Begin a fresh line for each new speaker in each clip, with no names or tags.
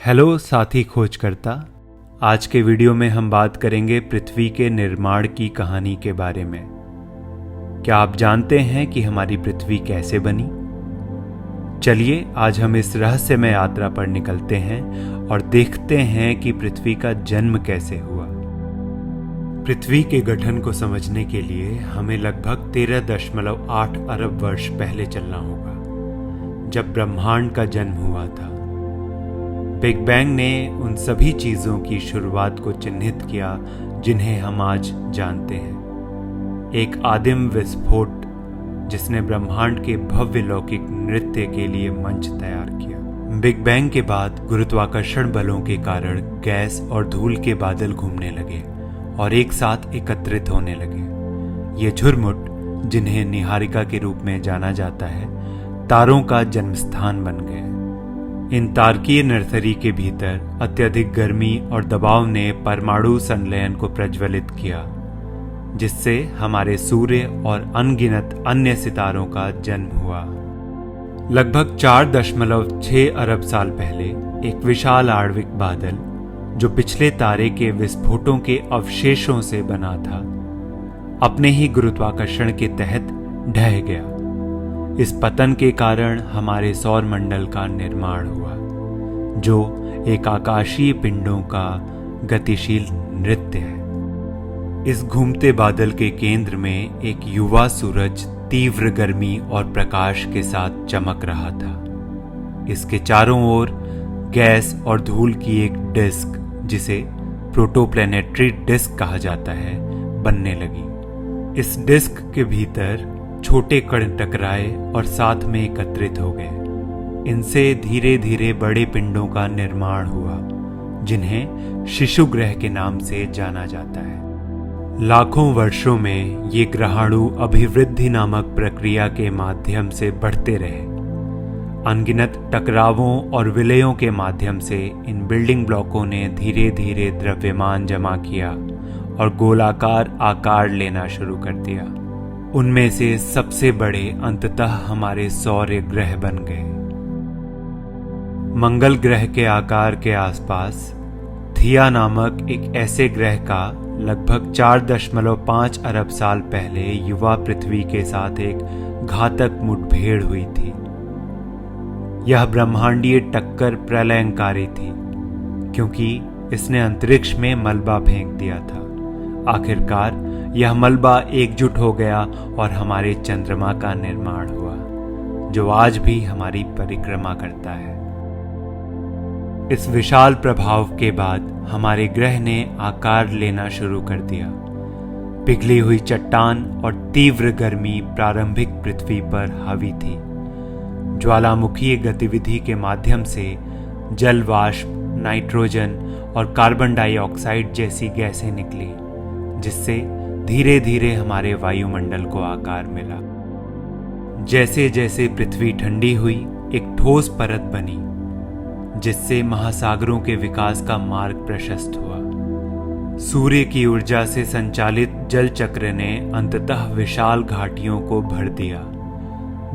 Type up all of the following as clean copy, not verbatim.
Hello साथी खोजकर्ता। आज के वीडियो में हम बात करेंगे पृथ्वी के निर्माण की कहानी के बारे में। क्या आप जानते हैं कि हमारी पृथ्वी कैसे बनी? चलिए आज हम इस रहस्यमय यात्रा पर निकलते हैं और देखते हैं कि पृथ्वी का जन्म कैसे हुआ। पृथ्वी के गठन को समझने के लिए हमें लगभग 13.8 अरब वर्ष पहले चलना होगा, जब ब्रह्मांड का जन्म हुआ था। बिग बैंग ने उन सभी चीजों की शुरुआत को चिन्हित किया जिन्हें हम आज जानते हैं। एक आदिम विस्फोट जिसने ब्रह्मांड के भव्य लौकिक नृत्य के लिए मंच तैयार किया। बिग बैंग के बाद गुरुत्वाकर्षण बलों के कारण गैस और धूल के बादल घूमने लगे और एक साथ एकत्रित होने लगे। ये झुरमुट, जिन्हें निहारिका के रूप में जाना जाता है, तारों का जन्मस्थान बन गए। इन तारकीय नर्सरी के भीतर अत्यधिक गर्मी और दबाव ने परमाणु संलयन को प्रज्वलित किया, जिससे हमारे सूर्य और अनगिनत अन्य सितारों का जन्म हुआ। लगभग 4.6 अरब साल पहले एक विशाल आणविक बादल, जो पिछले तारे के विस्फोटों के अवशेषों से बना था, अपने ही गुरुत्वाकर्षण के तहत ढह गया। इस पतन के कारण हमारे सौर मंडल का निर्माण हुआ, जो एक आकाशीय पिंडों का गतिशील नृत्य है। इस घूमते बादल के केंद्र में एक युवा सूरज तीव्र गर्मी और प्रकाश के साथ चमक रहा था। इसके चारों ओर गैस और धूल की एक डिस्क, जिसे प्रोटोप्लैनेटरी डिस्क कहा जाता है, बनने लगी। इस डिस्क के भीतर छोटे कण टकराए और साथ में एकत्रित हो गए। इनसे धीरे धीरे बड़े पिंडों का निर्माण हुआ, जिन्हें शिशु ग्रह के नाम से जाना जाता है। लाखों वर्षों में ये ग्रहाणु अभिवृद्धि नामक प्रक्रिया के माध्यम से बढ़ते रहे। अनगिनत टकरावों और विलयों के माध्यम से इन बिल्डिंग ब्लॉकों ने धीरे धीरे द्रव्यमान जमा किया और गोलाकार आकार लेना शुरू कर दिया। उनमें से सबसे बड़े अंततः हमारे सौर ग्रह बन गए। मंगल ग्रह के आकार के आसपास थिया नामक एक ऐसे ग्रह का लगभग 4.5 अरब साल पहले युवा पृथ्वी के साथ एक घातक मुठभेड़ हुई थी। यह ब्रह्मांडीय टक्कर प्रलयंकारी थी, क्योंकि इसने अंतरिक्ष में मलबा फेंक दिया था। आखिरकार यह मलबा एकजुट हो गया और हमारे चंद्रमा का निर्माण हुआ, जो आज भी हमारी परिक्रमा करता है। इस विशाल प्रभाव के बाद हमारे ग्रह ने आकार लेना शुरू कर दिया। पिघली हुई चट्टान और तीव्र गर्मी प्रारंभिक पृथ्वी पर हावी थी। ज्वालामुखीय गतिविधि के माध्यम से जल वाष्प, नाइट्रोजन और कार्बन डाइऑक्साइड जैसी गैसें निकली, जिससे धीरे धीरे हमारे वायुमंडल को आकार मिला। जैसे जैसे पृथ्वी ठंडी हुई, एक ठोस परत बनी, जिससे महासागरों के विकास का मार्ग प्रशस्त हुआ। सूर्य की ऊर्जा से संचालित जल चक्र ने अंततः विशाल घाटियों को भर दिया,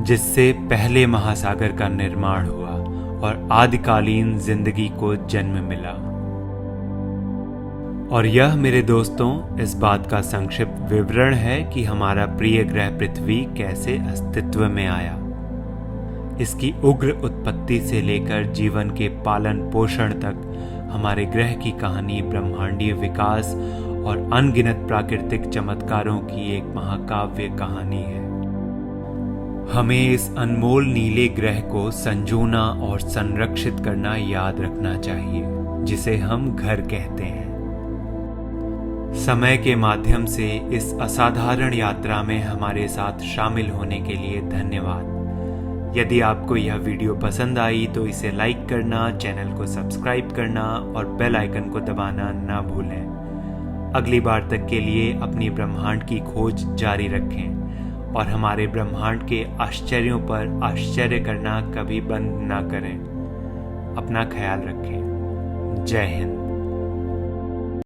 जिससे पहले महासागर का निर्माण हुआ और आदिकालीन जिंदगी को जन्म मिला। और यह मेरे दोस्तों इस बात का संक्षिप्त विवरण है कि हमारा प्रिय ग्रह पृथ्वी कैसे अस्तित्व में आया। इसकी उग्र उत्पत्ति से लेकर जीवन के पालन पोषण तक हमारे ग्रह की कहानी ब्रह्मांडीय विकास और अनगिनत प्राकृतिक चमत्कारों की एक महाकाव्य कहानी है। हमें इस अनमोल नीले ग्रह को संजोना और संरक्षित करना याद रखना चाहिए, जिसे हम घर कहते हैं। समय के माध्यम से इस असाधारण यात्रा में हमारे साथ शामिल होने के लिए धन्यवाद। यदि आपको यह वीडियो पसंद आई तो इसे लाइक करना, चैनल को सब्सक्राइब करना और बेल आइकन को दबाना ना भूलें। अगली बार तक के लिए अपनी ब्रह्मांड की खोज जारी रखें और हमारे ब्रह्मांड के आश्चर्यों पर आश्चर्य करना कभी बंद ना करें। अपना ख्याल रखें। जय हिंद।